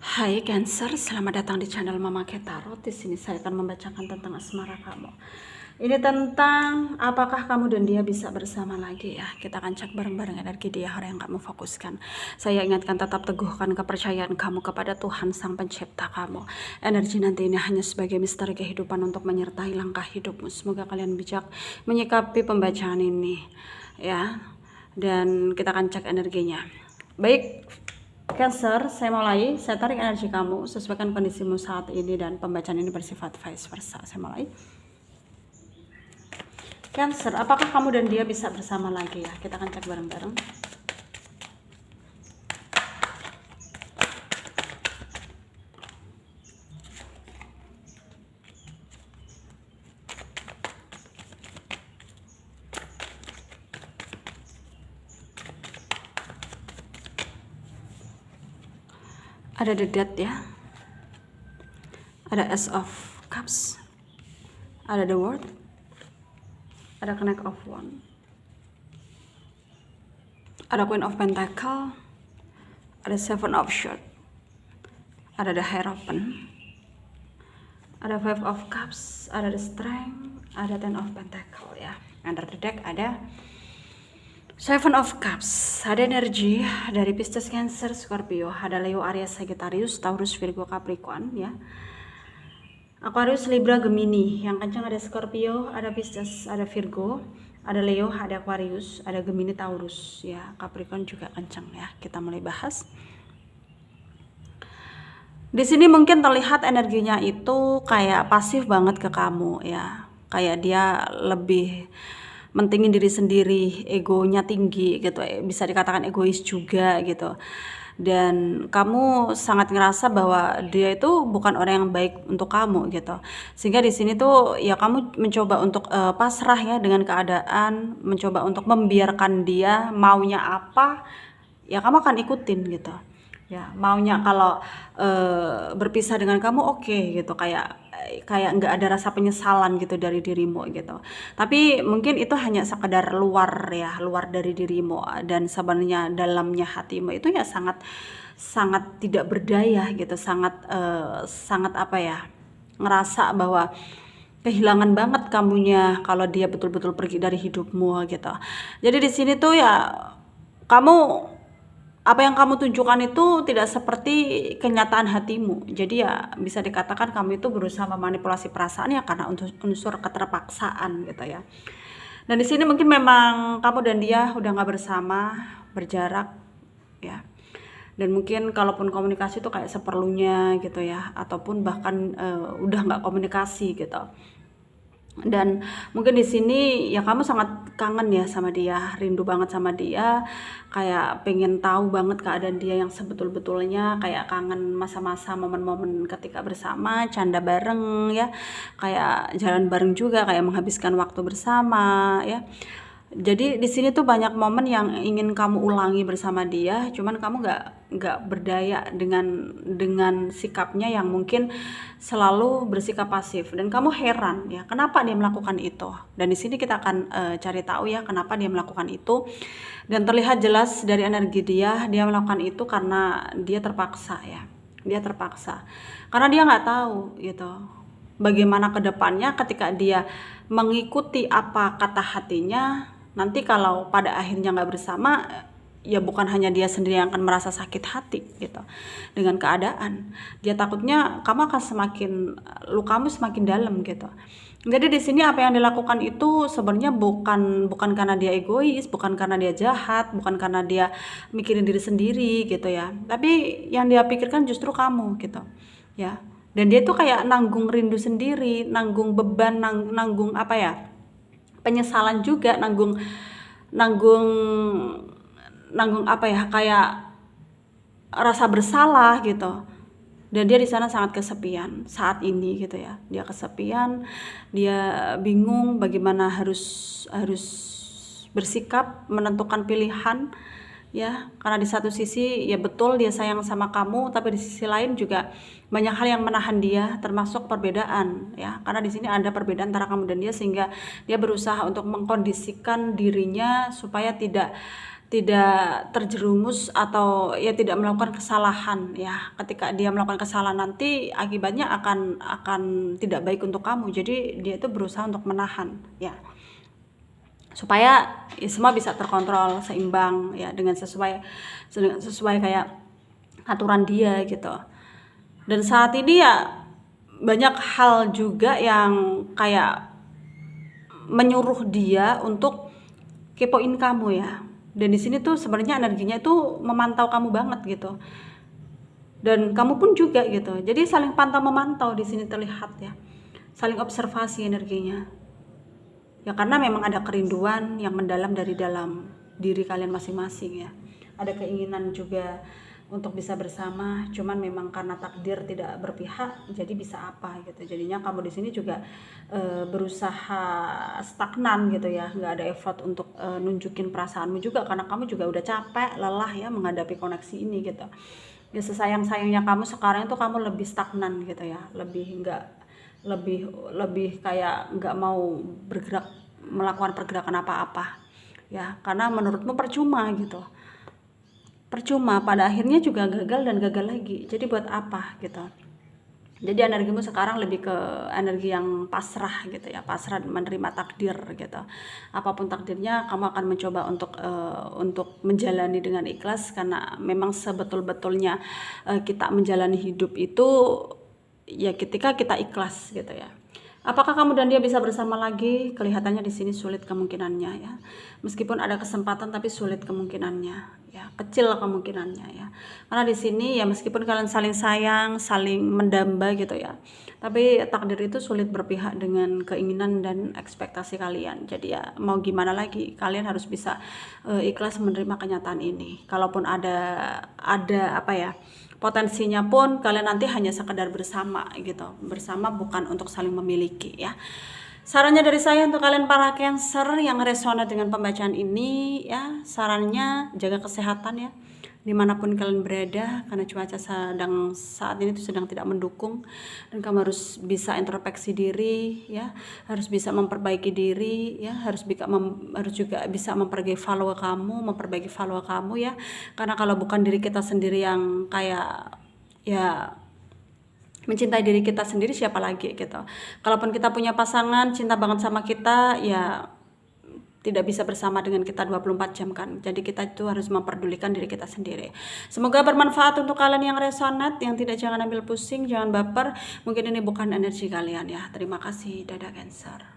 Hai Cancer, selamat datang di channel Mama Tarot. Di sini saya akan membacakan tentang asmara kamu. Ini tentang apakah kamu dan dia bisa bersama lagi ya. Kita akan cek bareng-bareng energi dia, orang yang kamu fokuskan. Saya ingatkan tetap teguhkan kepercayaan kamu kepada Tuhan Sang Pencipta kamu. Energi nanti ini hanya sebagai misteri kehidupan untuk menyertai langkah hidupmu. Semoga kalian bijak menyikapi pembacaan ini ya. Dan kita akan cek energinya. Baik Cancer, saya mulai. Saya tarik energi kamu, sesuaikan kondisimu saat ini, dan pembacaan ini bersifat vice versa. Saya mulai. Cancer, apakah kamu dan dia bisa bersama lagi ya? Kita akan cek bareng-bareng. Ada the Death ya, ada Ace of Cups, ada the World, ada Connect of One, ada Queen of Pentacle, ada Seven of Swords, ada the Hierophant, ada Five of Cups, ada the Strength, ada Ten of Pentacle ya. Under the deck ada Seven of Cups, ada energi dari Pisces, Cancer, Scorpio, ada Leo, Aries, Sagittarius, Taurus, Virgo, Capricorn ya. Aquarius, Libra, Gemini. Yang kencang ada Scorpio, ada Pisces, ada Virgo, ada Leo, ada Aquarius, ada Gemini, Taurus ya. Capricorn juga kencang ya. Kita mulai bahas. Di sini mungkin terlihat energinya itu kayak pasif banget ke kamu ya. Kayak dia lebih mentingin diri sendiri, egonya tinggi gitu, bisa dikatakan egois juga gitu. Dan kamu sangat ngerasa bahwa dia itu bukan orang yang baik untuk kamu gitu. Sehingga di sini tuh ya kamu mencoba untuk pasrah ya dengan keadaan, mencoba untuk membiarkan dia maunya apa, ya kamu akan ikutin gitu. Ya, maunya kalau berpisah dengan kamu oke gitu, kayak nggak ada rasa penyesalan gitu dari dirimu gitu. Tapi mungkin itu hanya sekedar luar ya, luar dari dirimu, dan sebenarnya dalamnya hatimu itu ya sangat tidak berdaya gitu, sangat apa ya, ngerasa bahwa kehilangan banget kamunya kalau dia betul-betul pergi dari hidupmu gitu. Jadi di sini tuh ya kamu, apa yang kamu tunjukkan itu tidak seperti kenyataan hatimu. Jadi ya bisa dikatakan kamu itu berusaha memanipulasi perasaan ya karena unsur keterpaksaan gitu ya. Dan di sini mungkin memang kamu dan dia udah nggak bersama, berjarak ya. Dan mungkin kalaupun komunikasi itu kayak seperlunya gitu ya, ataupun bahkan udah nggak komunikasi gitu. Dan mungkin di sini ya kamu sangat kangen ya sama dia, rindu banget sama dia, kayak pengen tahu banget keadaan dia yang sebetul-betulnya, kayak kangen masa-masa momen-momen ketika bersama, canda bareng ya, kayak jalan bareng juga, kayak menghabiskan waktu bersama ya. Jadi di sini tuh banyak momen yang ingin kamu ulangi bersama dia, cuman kamu nggak berdaya dengan sikapnya yang mungkin selalu bersikap pasif, dan kamu heran ya kenapa dia melakukan itu. Dan di sini kita akan cari tahu ya kenapa dia melakukan itu. Dan terlihat jelas dari energi dia melakukan itu karena dia terpaksa ya. Dia terpaksa karena dia nggak tahu gitu bagaimana kedepannya ketika dia mengikuti apa kata hatinya. Nanti kalau pada akhirnya nggak bersama, ya bukan hanya dia sendiri yang akan merasa sakit hati gitu dengan keadaan. Dia takutnya kamu akan lukamu semakin dalam gitu. Jadi di sini apa yang dilakukan itu sebenarnya bukan karena dia egois, bukan karena dia jahat, bukan karena dia mikirin diri sendiri gitu ya. Tapi yang dia pikirkan justru kamu gitu ya. Dan dia tuh kayak nanggung rindu sendiri, nanggung beban, nanggung apa ya, penyesalan juga, nanggung apa ya, kayak rasa bersalah gitu. Dan dia di sana sangat kesepian saat ini gitu ya. Dia kesepian, dia bingung bagaimana harus bersikap, menentukan pilihan ya, karena di satu sisi ya betul dia sayang sama kamu, tapi di sisi lain juga banyak hal yang menahan dia, termasuk perbedaan ya, karena di sini ada perbedaan antara kamu dan dia, sehingga dia berusaha untuk mengkondisikan dirinya supaya tidak tidak terjerumus atau ya tidak melakukan kesalahan ya. Ketika dia melakukan kesalahan nanti akibatnya akan tidak baik untuk kamu. Jadi dia itu berusaha untuk menahan ya, supaya ya semua bisa terkontrol seimbang ya, dengan sesuai kayak aturan dia gitu. Dan saat ini ya banyak hal juga yang kayak menyuruh dia untuk kepoin kamu ya. Dan di sini tuh sebenarnya energinya itu memantau kamu banget gitu. Dan kamu pun juga gitu. Jadi saling pantau memantau di sini terlihat ya. Saling observasi energinya. Ya karena memang ada kerinduan yang mendalam dari dalam diri kalian masing-masing ya. Ada keinginan juga untuk bisa bersama, cuman memang karena takdir tidak berpihak, jadi bisa apa gitu. Jadinya kamu di sini juga berusaha stagnan gitu ya, nggak ada effort untuk nunjukin perasaanmu juga, karena kamu juga udah capek, lelah ya menghadapi koneksi ini gitu. Ya sesayang-sayangnya kamu sekarang itu kamu lebih stagnan gitu ya, lebih kayak nggak mau bergerak, melakukan pergerakan apa-apa ya, karena menurutmu percuma gitu. Percuma, pada akhirnya juga gagal dan gagal lagi. Jadi buat apa gitu. Jadi energimu sekarang lebih ke energi yang pasrah gitu ya, pasrah menerima takdir gitu. Apapun takdirnya kamu akan mencoba untuk menjalani dengan ikhlas, karena memang sebetul-betulnya kita menjalani hidup itu ya ketika kita ikhlas gitu ya. Apakah kamu dan dia bisa bersama lagi? Kelihatannya di sini sulit kemungkinannya ya. Meskipun ada kesempatan tapi sulit kemungkinannya ya. Kecil kemungkinannya ya. Karena di sini ya meskipun kalian saling sayang, saling mendamba gitu ya. Tapi takdir itu sulit berpihak dengan keinginan dan ekspektasi kalian. Jadi ya mau gimana lagi? Kalian harus bisa ikhlas menerima kenyataan ini. Kalaupun ada apa ya? Potensinya pun kalian nanti hanya sekedar bersama gitu, bersama bukan untuk saling memiliki ya. Sarannya dari saya untuk kalian para Cancer yang resonate dengan pembacaan ini ya, sarannya jaga kesehatan ya dimanapun kalian berada, karena cuaca saat ini tuh sedang tidak mendukung, dan kamu harus bisa introspeksi diri ya, harus bisa memperbaiki diri ya, harus juga bisa memperbaiki value kamu ya, karena kalau bukan diri kita sendiri yang kayak ya mencintai diri kita sendiri, siapa lagi gitu. Kalaupun kita punya pasangan cinta banget sama kita ya tidak bisa bersama dengan kita 24 jam kan. Jadi kita itu harus memperdulikan diri kita sendiri. Semoga bermanfaat untuk kalian yang resonate, yang tidak, jangan ambil pusing, jangan baper. Mungkin ini bukan energi kalian ya. Terima kasih, dadah Cancer.